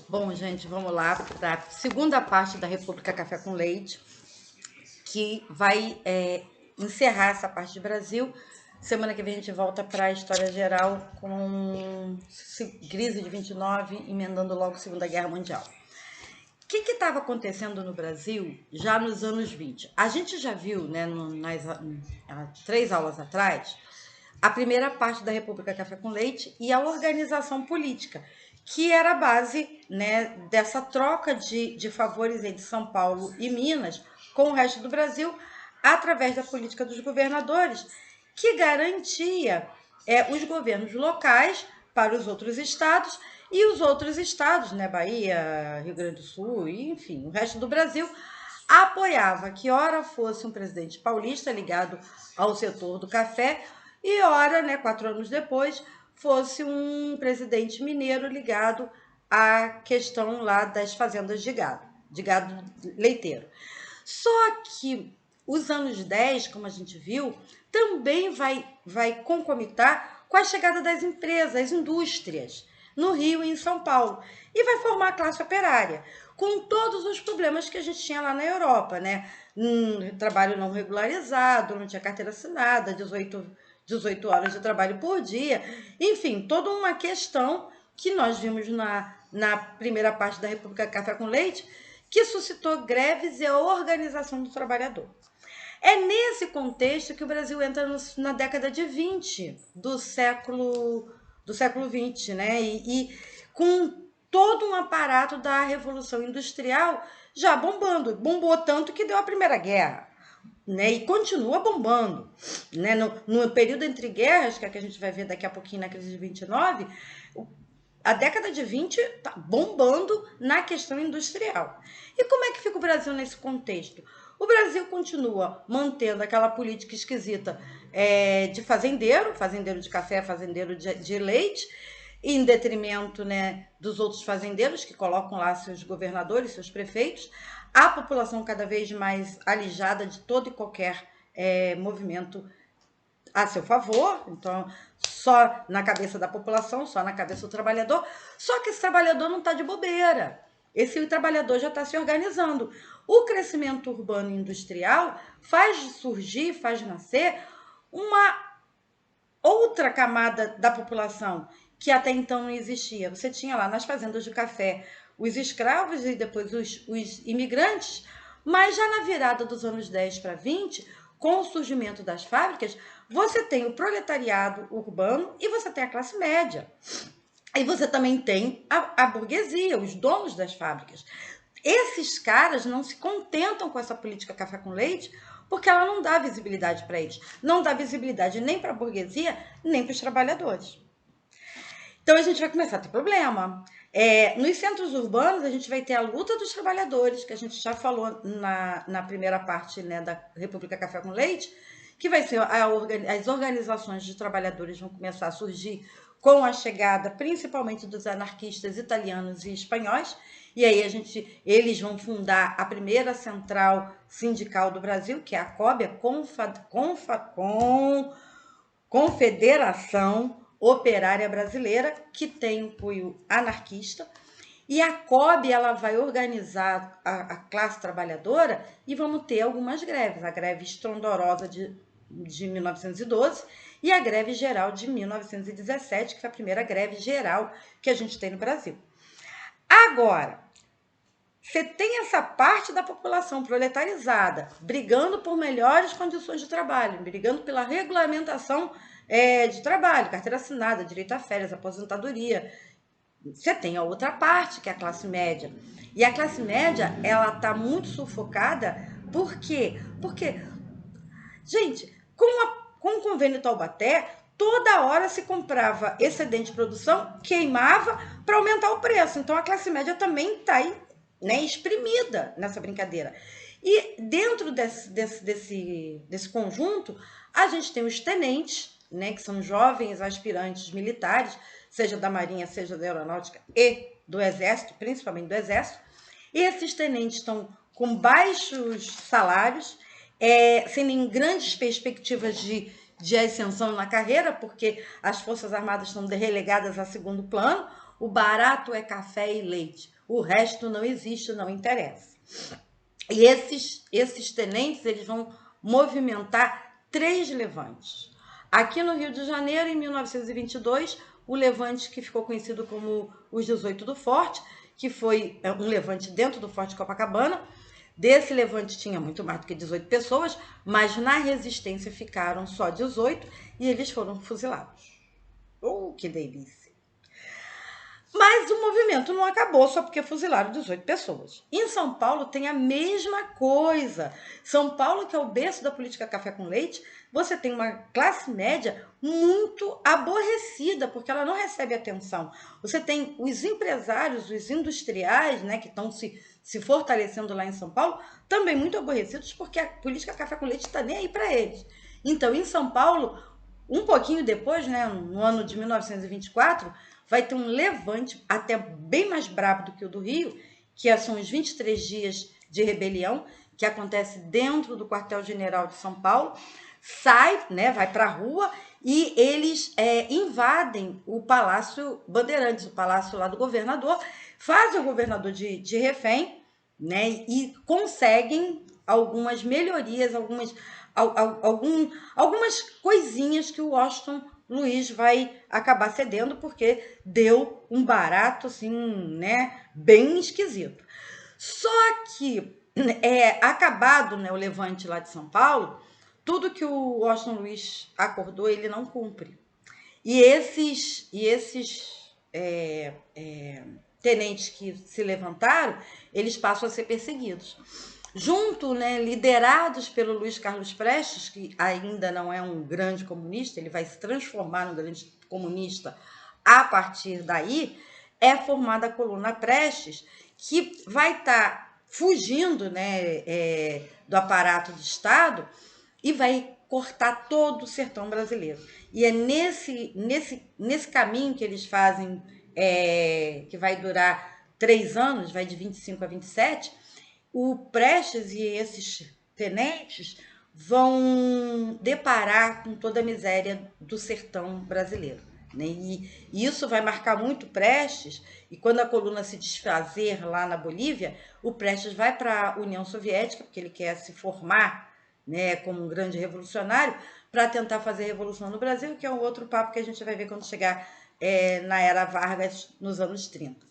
Bom, gente, vamos lá para a segunda parte da República Café com Leite, que vai encerrar essa parte de Brasil. Semana que vem a gente volta para a história geral com crise de 29, emendando logo a Segunda Guerra Mundial. O que estava acontecendo no Brasil já nos anos 20? A gente já viu, né, nas 3 aulas atrás, a primeira parte da República Café com Leite e a organização política, que era a base, né, dessa troca de favores entre São Paulo e Minas com o resto do Brasil, através da política dos governadores, que garantia os governos locais para os outros estados, e os outros estados, né, Bahia, Rio Grande do Sul, e, enfim, o resto do Brasil, apoiava que ora fosse um presidente paulista ligado ao setor do café, e ora, né, 4 anos depois, fosse um presidente mineiro ligado à questão lá das fazendas de gado leiteiro. Só que os anos 10, como a gente viu, também vai concomitar com a chegada das empresas, das indústrias, no Rio e em São Paulo, e vai formar a classe operária, com todos os problemas que a gente tinha lá na Europa, né? Trabalho não regularizado, não tinha carteira assinada, 18 horas de trabalho por dia, enfim, toda uma questão que nós vimos na primeira parte da República Café com Leite, que suscitou greves e a organização do trabalhador. É nesse contexto que o Brasil entra na década de 20 do século XX, né? E com todo um aparato da Revolução Industrial já bombando. Bombou tanto que deu a Primeira Guerra, né? E continua bombando, né? No período entre guerras, que é que a gente vai ver daqui a pouquinho na crise de 29, a década de 20 está bombando na questão industrial. E como é que fica o Brasil nesse contexto? O Brasil continua mantendo aquela política esquisita de fazendeiro de café, fazendeiro de leite, em detrimento, né, dos outros fazendeiros que colocam lá seus governadores, seus prefeitos, a população cada vez mais alijada de todo e qualquer movimento a seu favor, então só na cabeça da população, só na cabeça do trabalhador, só que esse trabalhador não está de bobeira, esse trabalhador já está se organizando. O crescimento urbano e industrial faz surgir, faz nascer uma outra camada da população que até então não existia. Você tinha lá nas fazendas de café os escravos e depois os imigrantes, mas já na virada dos anos 10 para 20, com o surgimento das fábricas, você tem o proletariado urbano e você tem a classe média. E você também tem a burguesia, os donos das fábricas. Esses caras não se contentam com essa política café com leite, porque ela não dá visibilidade para eles. Não dá visibilidade nem para a burguesia, nem para os trabalhadores. Então a gente vai começar a ter problema. Nos centros urbanos, a gente vai ter a luta dos trabalhadores, que a gente já falou na primeira parte, né, da República Café com Leite, que vai ser as organizações de trabalhadores vão começar a surgir com a chegada, principalmente dos anarquistas italianos e espanhóis, e aí eles vão fundar a primeira central sindical do Brasil, que é a COB, Confederação Operária Brasileira, que tem apoio anarquista, e a COB ela vai organizar a classe trabalhadora e vamos ter algumas greves, a greve estrondorosa de 1912 e a greve geral de 1917, que foi a primeira greve geral que a gente tem no Brasil. Agora, você tem essa parte da população proletarizada brigando por melhores condições de trabalho, brigando pela regulamentação de trabalho, carteira assinada, direito a férias, aposentadoria. Você tem a outra parte, que é a classe média. E a classe média, ela está muito sufocada. Por quê? Porque, gente, com o convênio Taubaté, toda hora se comprava excedente de produção, queimava para aumentar o preço. Então, a classe média também está aí, né, exprimida nessa brincadeira. E dentro desse conjunto, a gente tem os tenentes, né, que são jovens aspirantes militares, seja da Marinha, seja da Aeronáutica e do Exército, principalmente do Exército. E esses tenentes estão com baixos salários, sem grandes perspectivas de ascensão na carreira, porque as Forças Armadas estão relegadas a segundo plano. O barato é café e leite. O resto não existe, não interessa. E esses tenentes, eles vão movimentar 3 levantes. Aqui no Rio de Janeiro, em 1922, o levante que ficou conhecido como os 18 do Forte, que foi um levante dentro do Forte Copacabana. Desse levante tinha muito mais do que 18 pessoas, mas na resistência ficaram só 18 e eles foram fuzilados. Oh, que delícia! Mas o movimento não acabou só porque fuzilaram 18 pessoas. Em São Paulo tem a mesma coisa. São Paulo, que é o berço da política café com leite, você tem uma classe média muito aborrecida, porque ela não recebe atenção. Você tem os empresários, os industriais, né, que estão se fortalecendo lá em São Paulo, também muito aborrecidos, porque a política café com leite está nem aí para eles. Então, em São Paulo, um pouquinho depois, né, no ano de 1924, vai ter um levante até bem mais brabo do que o do Rio, que são os 23 dias de rebelião, que acontece dentro do quartel-general de São Paulo, sai, né, vai para a rua e eles invadem o Palácio Bandeirantes, o palácio lá do governador, fazem o governador de refém, né, e conseguem algumas melhorias, algumas coisinhas que o Washington Luiz vai acabar cedendo, porque deu um barato, assim, né, bem esquisito. Só que, acabado, né, o levante lá de São Paulo, tudo que o Washington Luiz acordou, ele não cumpre. E esses tenentes que se levantaram, eles passam a ser perseguidos. Junto, né, liderados pelo Luiz Carlos Prestes, que ainda não é um grande comunista, ele vai se transformar num grande comunista a partir daí, é formada a coluna Prestes, que vai estar fugindo, né, do aparato de Estado e vai cortar todo o sertão brasileiro. E é nesse caminho que eles fazem, que vai durar 3 anos, vai de 25 a 27, o Prestes e esses tenentes vão deparar com toda a miséria do sertão brasileiro, né? E isso vai marcar muito Prestes, e quando a coluna se desfazer lá na Bolívia, o Prestes vai para a União Soviética, porque ele quer se formar, né, como um grande revolucionário, para tentar fazer revolução no Brasil, que é um outro papo que a gente vai ver quando chegar na era Vargas, nos anos 30.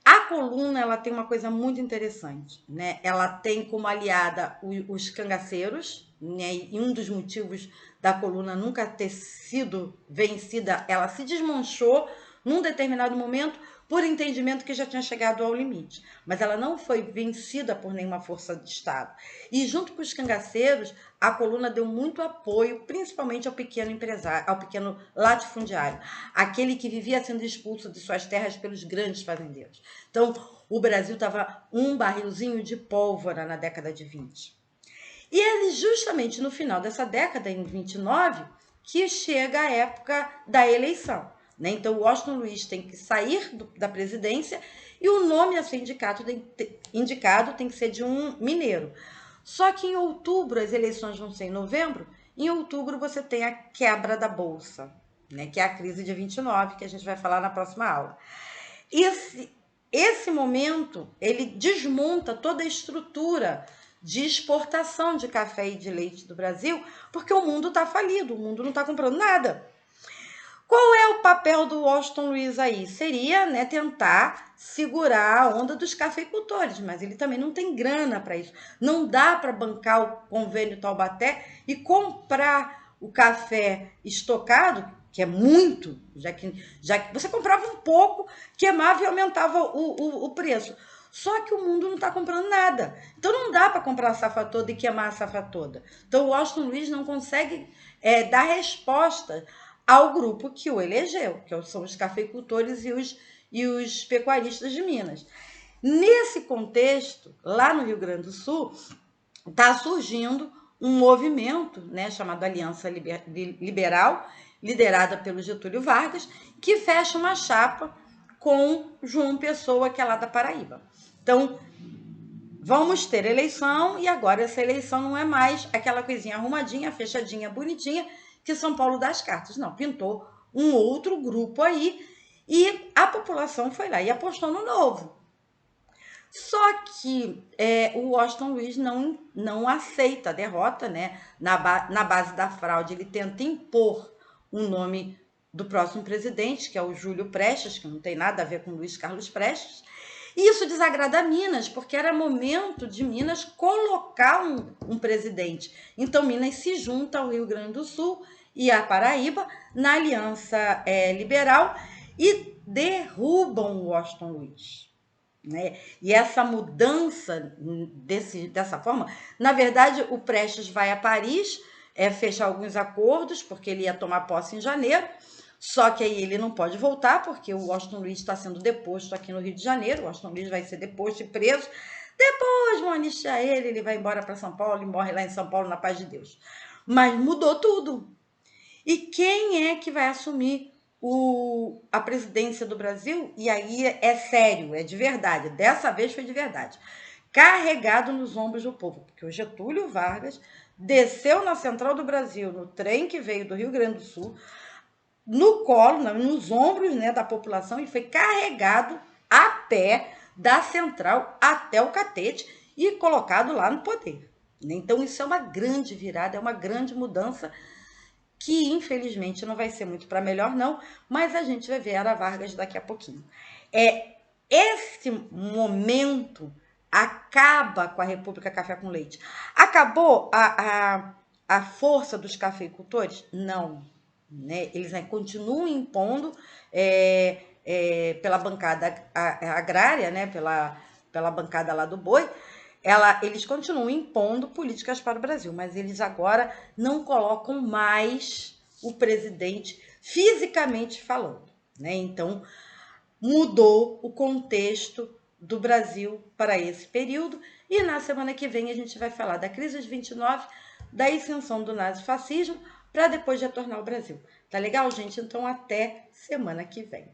A coluna, ela tem uma coisa muito interessante, né? Ela tem como aliada os cangaceiros, né? E um dos motivos da coluna nunca ter sido vencida, ela se desmanchou num determinado momento por entendimento que já tinha chegado ao limite. Mas ela não foi vencida por nenhuma força de Estado. E junto com os cangaceiros, a coluna deu muito apoio, principalmente ao pequeno empresário, ao pequeno latifundiário, aquele que vivia sendo expulso de suas terras pelos grandes fazendeiros. Então, o Brasil estava um barrilzinho de pólvora na década de 20. E é justamente no final dessa década, em 29, que chega a época da eleição, né? Então, o Washington Luiz tem que sair da presidência e o nome a ser indicado tem que ser de um mineiro. Só que em outubro, as eleições vão ser em novembro, em outubro você tem a quebra da Bolsa, né? Que é a crise de 29, que a gente vai falar na próxima aula. Esse momento, ele desmonta toda a estrutura de exportação de café e de leite do Brasil, porque o mundo está falido, o mundo não está comprando nada. Qual é o papel do Washington Luiz aí? Seria, né, tentar segurar a onda dos cafeicultores, mas ele também não tem grana para isso. Não dá para bancar o convênio Taubaté e comprar o café estocado, que é muito, já que você comprava um pouco, queimava e aumentava o preço. Só que o mundo não está comprando nada. Então não dá para comprar a safra toda e queimar a safra toda. Então o Washington Luiz não consegue dar resposta ao grupo que o elegeu, que são os cafeicultores e os pecuaristas de Minas. Nesse contexto, lá no Rio Grande do Sul, está surgindo um movimento, né, chamado Aliança Liberal, liderada pelo Getúlio Vargas, que fecha uma chapa com João Pessoa, que é lá da Paraíba. Então, vamos ter eleição, e agora essa eleição não é mais aquela coisinha arrumadinha, fechadinha, bonitinha, que São Paulo dá as cartas. Não, pintou um outro grupo aí, e a população população foi lá e apostou no Novo. Só que o Washington Luiz não aceita a derrota, né? Na base da fraude, ele tenta impor o nome do próximo presidente, que é o Júlio Prestes, que não tem nada a ver com Luiz Carlos Prestes. E isso desagrada Minas, porque era momento de Minas colocar um presidente. Então, Minas se junta ao Rio Grande do Sul e à Paraíba na aliança liberal e derrubam o Washington Luiz. Né? E essa mudança dessa forma, na verdade, o Prestes vai a Paris fechar alguns acordos, porque ele ia tomar posse em janeiro, só que aí ele não pode voltar, porque o Washington Luiz está sendo deposto aqui no Rio de Janeiro, o Washington Luiz vai ser deposto e preso, depois vão anistiar ele vai embora para São Paulo e morre lá em São Paulo na paz de Deus. Mas mudou tudo. E quem é que vai assumir a presidência do Brasil? E aí é sério, é de verdade. Dessa vez foi de verdade. Carregado nos ombros do povo, porque o Getúlio Vargas desceu na Central do Brasil, no trem que veio do Rio Grande do Sul, no colo, nos ombros, né, da população, e foi carregado a pé da Central até o Catete e colocado lá no poder. Então isso é uma grande virada, é uma grande mudança que infelizmente não vai ser muito para melhor não, mas a gente vai ver Era Vargas daqui a pouquinho. Esse momento acaba com a República Café com Leite. Acabou a força dos cafeicultores? Não. Né? Eles continuam impondo pela bancada agrária, né? pela bancada lá do boi, eles continuam impondo políticas para o Brasil, mas eles agora não colocam mais o presidente fisicamente falando. Né? Então, mudou o contexto do Brasil para esse período, e na semana que vem a gente vai falar da crise de 29, da ascensão do nazifascismo, para depois retornar ao Brasil. Tá legal, gente? Então, até semana que vem.